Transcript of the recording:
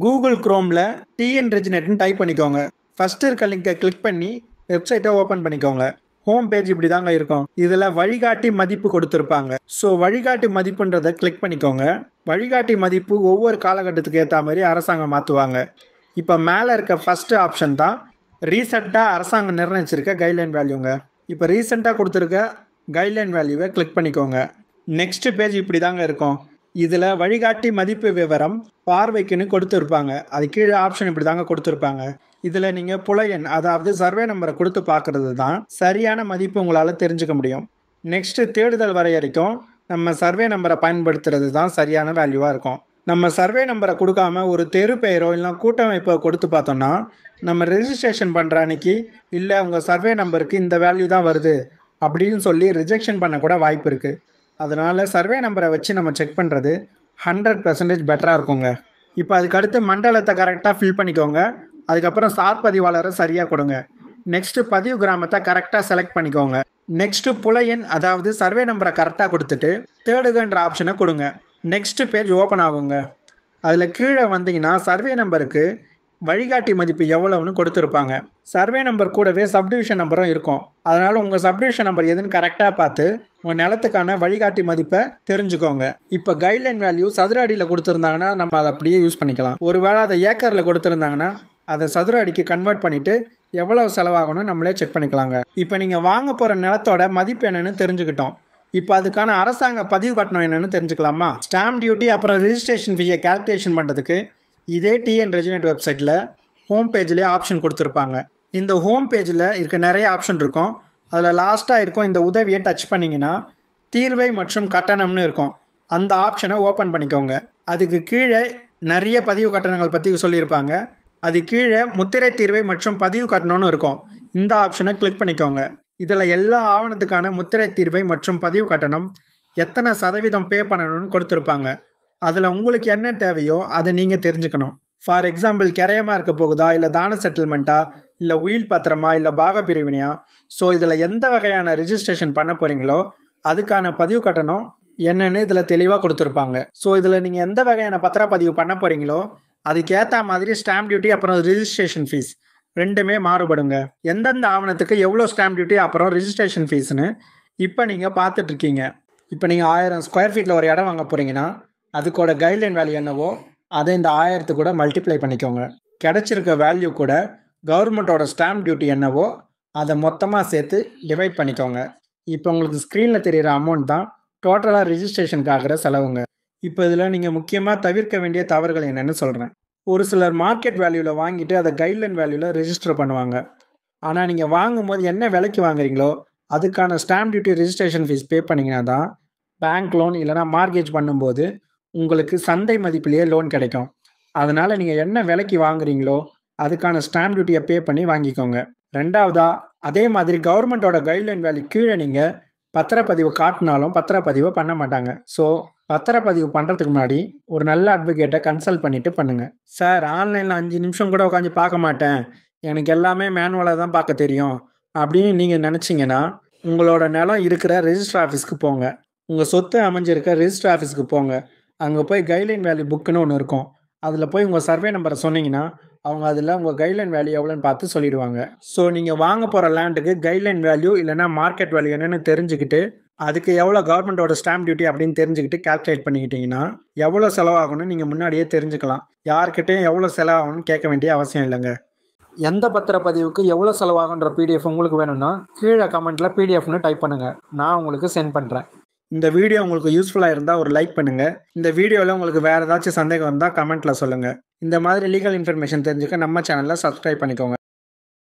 Google குரோமில் TN ரெஜினேட்னு type பண்ணிக்கோங்க. First இருக்க லிங்கை கிளிக் பண்ணி வெப்சைட்டை ஓப்பன் பண்ணிக்கோங்க. ஹோம் பேஜ் இப்படி தாங்க இருக்கும். இதில் வழிகாட்டி மதிப்பு கொடுத்துருப்பாங்க. ஸோ வழிகாட்டி மதிப்புன்றதை கிளிக் பண்ணிக்கோங்க. வழிகாட்டி மதிப்பு ஒவ்வொரு காலகட்டத்துக்கு ஏற்ற மாதிரி அரசாங்கம் மாற்றுவாங்க. இப்போ மேலே இருக்க ஃபஸ்ட்டு ஆப்ஷன் தான் ரீசெண்டாக அரசாங்கம் நிர்ணயிச்சிருக்க கைட்லைன் வேல்யூங்க. இப்போ ரீசெண்டாக கொடுத்துருக்க கைட்லைன் வேல்யூவை கிளிக் பண்ணிக்கோங்க. நெக்ஸ்ட் பேஜ் இப்படி தாங்க இருக்கும். இதில் வழிகாட்டி மதிப்பு விவரம் பார்வைக்குன்னு கொடுத்துருப்பாங்க. அது கீழே ஆப்ஷன் இப்படி தாங்க கொடுத்துருப்பாங்க. இதில் நீங்கள் புல எண், அதாவது சர்வே நம்பரை கொடுத்து பார்க்குறது தான் சரியான மதிப்பு உங்களால் தெரிஞ்சுக்க முடியும். நெக்ஸ்ட்டு தேடுதல் வரையறைக்கும் நம்ம சர்வே நம்பரை பயன்படுத்துறது தான் சரியான வேல்யூவாக இருக்கும். நம்ம சர்வே நம்பரை கொடுக்காம ஒரு தெரு பெயரோ இல்லை கூட்டமைப்போ கொடுத்து பார்த்தோம்னா நம்ம ரெஜிஸ்ட்ரேஷன் பண்ணுற அன்னைக்கு இல்லை உங்கள் சர்வே நம்பருக்கு இந்த வேல்யூ தான் வருது அப்படின்னு சொல்லி ரிஜெக்ஷன் பண்ண கூட வாய்ப்பு இருக்குது. அதனால் சர்வே நம்பரை வச்சு நம்ம செக் பண்ணுறது 100% பெட்டராக இருக்குங்க. இப்போ அதுக்கடுத்து மண்டலத்தை கரெக்டாக ஃபில் பண்ணிக்கோங்க. அதுக்கப்புறம் சார் பதிவாளரை சரியாக கொடுங்க. நெக்ஸ்ட்டு பதிவு கிராமத்தை கரெக்டாக செலக்ட் பண்ணிக்கோங்க. நெக்ஸ்ட்டு புல எண், அதாவது சர்வே நம்பரை கரெக்டாக கொடுத்துட்டு தேடுகன்ற ஆப்ஷனை கொடுங்க. நெக்ஸ்ட்டு பேஜ் ஓப்பன் ஆகுங்க. அதில் கீழே வந்தீங்கன்னா சர்வே நம்பருக்கு வழிகாட்டி மதிப்பு எவ்வளோன்னு கொடுத்துருப்பாங்க. சர்வே நம்பர் கூடவே சப்டிவிஷன் நம்பரும் இருக்கும். அதனால் உங்கள் சப்டிவிஷன் நம்பர் எதுன்னு கரெக்டாக பார்த்து உங்கள் நிலத்துக்கான வழிகாட்டி மதிப்பை தெரிஞ்சுக்கோங்க. இப்போ கைட்லைன் வேல்யூ சதுர அடியில் கொடுத்துருந்தாங்கன்னா நம்ம அதை அப்படியே யூஸ் பண்ணிக்கலாம். ஒருவேளை அதை ஏக்கரில் கொடுத்துருந்தாங்கன்னா அதை சதுர அடிக்கு கன்வெர்ட் பண்ணிவிட்டு எவ்வளோ செலவாகணும்னு நம்மளே செக் பண்ணிக்கலாங்க. இப்போ நீங்கள் வாங்க போகிற நிலத்தோட மதிப்பு என்னென்னு தெரிஞ்சுக்கிட்டோம். இப்போ அதுக்கான அரசாங்க பதிவு கட்டணம் என்னென்னு தெரிஞ்சுக்கலாமா? ஸ்டாம்ப் டியூட்டி அப்புறம் ரெஜிஸ்ட்ரேஷன் ஃபீயை கால்குலேஷன் பண்ணுறதுக்கு இதே டிஎன் ரெஜினேட் வெப்சைட்டில் ஹோம் பேஜ்லேயே ஆப்ஷன் கொடுத்துருப்பாங்க. இந்த ஹோம் பேஜில் இருக்க நிறைய ஆப்ஷன் இருக்கும். அதில் லாஸ்ட்டாக இருக்கும் இந்த உதவியை டச் பண்ணிங்கன்னா தீர்வை மற்றும் கட்டணம்னு இருக்கும். அந்த ஆப்ஷனை ஓப்பன் பண்ணிக்கோங்க. அதுக்கு கீழே நிறைய பதிவு கட்டணங்கள் பற்றி சொல்லியிருப்பாங்க. அது கீழே முத்திரை தீர்வை மற்றும் பதிவு கட்டணம்னு இருக்கும். இந்த ஆப்ஷனை கிளிக் பண்ணிக்கோங்க. இதில் எல்லா ஆவணத்துக்கான முத்திரை தீர்வை மற்றும் பதிவு கட்டணம் எத்தனை சதவீதம் பே பண்ணணும்னு கொடுத்துருப்பாங்க. அதில் உங்களுக்கு என்ன தேவையோ அதை நீங்கள் தெரிஞ்சுக்கணும். ஃபார் எக்ஸாம்பிள் கிரையமாக இருக்க போகுதா, இல்லை தான செட்டில்மெண்ட்டா, இல்லை உயில் பத்திரமா, இல்லை பாக பிரிவினையா. ஸோ இதில் எந்த வகையான ரெஜிஸ்ட்ரேஷன் பண்ண போகிறீங்களோ அதுக்கான பதிவு கட்டணம் என்னென்னு இதில் தெளிவாக கொடுத்துருப்பாங்க. ஸோ இதில் நீங்கள் எந்த வகையான பத்திரப்பதிவு பண்ண போகிறீங்களோ அதுக்கேற்ற மாதிரி ஸ்டாம்ப் டியூட்டி அப்புறம் ரெஜிஸ்ட்ரேஷன் ஃபீஸ் ரெண்டுமே மாறுபடுங்க. எந்தெந்த ஆவணத்துக்கு எவ்வளோ ஸ்டாம்ப் டியூட்டி அப்புறம் ரெஜிஸ்ட்ரேஷன் ஃபீஸ்னு இப்போ நீங்கள் பார்த்துட்ருக்கீங்க. இப்போ நீங்கள் 1000 ஸ்கொயர் ஃபீட்டில் ஒரு இடம் வாங்க போகிறீங்கன்னா அதுக்கோட கைட்லைன் வேல்யூ என்னவோ அதை இந்த 1000 கூட மல்டிப்ளை பண்ணிக்கோங்க. கிடச்சிருக்க வேல்யூ கூட கவர்மெண்ட்டோட ஸ்டாம்ப் டியூட்டி என்னவோ அதை மொத்தமாக சேர்த்து டிவைட் பண்ணிக்கோங்க. இப்போ உங்களுக்கு ஸ்க்ரீனில் தெரிகிற அமௌண்ட் தான் டோட்டலாக ரெஜிஸ்ட்ரேஷனுக்கு ஆகிற செலவுங்க. இப்போ இதில் நீங்கள் முக்கியமாக தவிர்க்க வேண்டிய தவறுகள் என்னென்னு சொல்கிறேன். ஒரு சிலர் மார்க்கெட் வேல்யூவில் வாங்கிட்டு அதை கைட்லைன் வேல்யூவில் ரெஜிஸ்டர் பண்ணுவாங்க. ஆனால் நீங்கள் வாங்கும்போது என்ன விலைக்கு வாங்குறீங்களோ அதுக்கான stamp duty registration fees pay பண்ணிங்கன்னா தான் பேங்க் லோன் இல்லைனா மார்கேஜ் பண்ணும்போது உங்களுக்கு சந்தை மதிப்பிலேயே லோன் கிடைக்கும். அதனால் நீங்கள் என்ன விலைக்கு வாங்குறீங்களோ அதுக்கான ஸ்டாம்ப் டியூட்டியை பே பண்ணி வாங்கிக்கோங்க. ரெண்டாவதா, அதே மாதிரி கவர்மெண்ட்டோட கைட்லைன் வேல்யூ கீழே நீங்கள் பத்திரப்பதிவு காட்டினாலும் பத்திரப்பதிவை பண்ண மாட்டாங்க. ஸோ பத்திரப்பதிவு பண்ணுறதுக்கு முன்னாடி ஒரு நல்ல அட்வொகேட்டை கன்சல்ட் பண்ணிவிட்டு பண்ணுங்கள். சார், ஆன்லைனில் 5 நிமிஷம் கூட உட்காந்து பார்க்க மாட்டேன், எனக்கு எல்லாமே மேனுவலாக தான் பார்க்க தெரியும் அப்படின்னு நீங்கள் நினச்சிங்கன்னா உங்களோட நிலம் இருக்கிற ரெஜிஸ்டர் ஆஃபீஸ்க்கு போங்க. உங்கள் சொத்து அமைஞ்சிருக்க ரெஜிஸ்டர் ஆஃபீஸ்க்கு போங்க. அங்கே போய் கைட்லைன் வேல்யூ புக்குன்னு ஒன்று இருக்கும். அதில் போய் உங்கள் சர்வே நம்பரை சொன்னீங்கன்னா அவங்க அதில் உங்கள் கைட்லைன் வேல்யூ எவ்வளோன்னு பார்த்து சொல்லிடுவாங்க. ஸோ நீங்கள் வாங்க போகிற லேண்டுக்கு கைட்லைன் வேல்யூ இல்லைனா மார்க்கெட் வேல்யூ என்னென்னு தெரிஞ்சுக்கிட்டு அதுக்கு எவ்வளோ கவர்மெண்ட்டோட ஸ்டாம்ப் டியூட்டி அப்படின்னு தெரிஞ்சுக்கிட்டு கால்குலேட் பண்ணிக்கிட்டிங்கன்னா எவ்வளோ செலவாகணும்னு நீங்கள் முன்னாடியே தெரிஞ்சுக்கலாம். யார்கிட்டையும் எவ்வளோ செலவாகணும்னு கேட்க வேண்டிய அவசியம் இல்லைங்க. எந்த பத்திரப்பதிவுக்கு எவ்வளோ செலவாகுன்ற பிடிஎஃப் உங்களுக்கு வேணும்னா கீழே கமெண்ட்டில் பிடிஎஃப்னு டைப் பண்ணுங்கள். நான் உங்களுக்கு சென்ட் பண்ணுறேன். இந்த வீடியோ உங்களுக்கு யூஸ்ஃபுல்லாக இருந்தால் ஒரு லைக் பண்ணுங்கள். இந்த வீடியோவில் உங்களுக்கு வேறு ஏதாச்சும் சந்தேகம் இருந்தால் கமெண்ட்டில் சொல்லுங்கள். இந்த மாதிரி லீகல் இன்ஃபர்மேஷன் தெரிஞ்சுக்க நம்ம சேனலில் சப்ஸ்கிரைப் பண்ணிக்கோங்க.